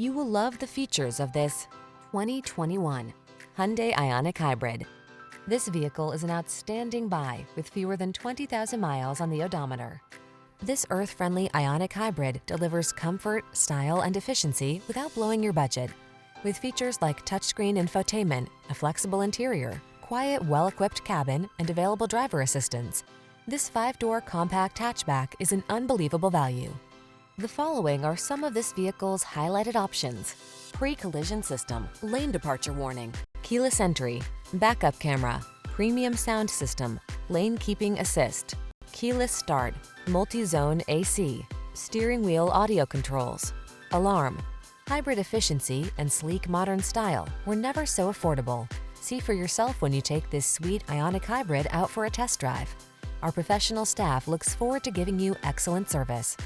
You will love the features of this 2021 Hyundai Ioniq Hybrid. This vehicle is an outstanding buy with fewer than 20,000 miles on the odometer. This earth-friendly Ioniq Hybrid delivers comfort, style, and efficiency without blowing your budget. With features like touchscreen infotainment, a flexible interior, quiet, well-equipped cabin, and available driver assistance, this 5-door compact hatchback is an unbelievable value. The following are some of this vehicle's highlighted options: pre-collision system, lane departure warning, keyless entry, backup camera, premium sound system, lane keeping assist, keyless start, multi-zone AC, steering wheel audio controls, alarm. Hybrid efficiency and sleek modern style were never so affordable. See for yourself when you take this sweet Ioniq Hybrid out for a test drive. Our professional staff looks forward to giving you excellent service.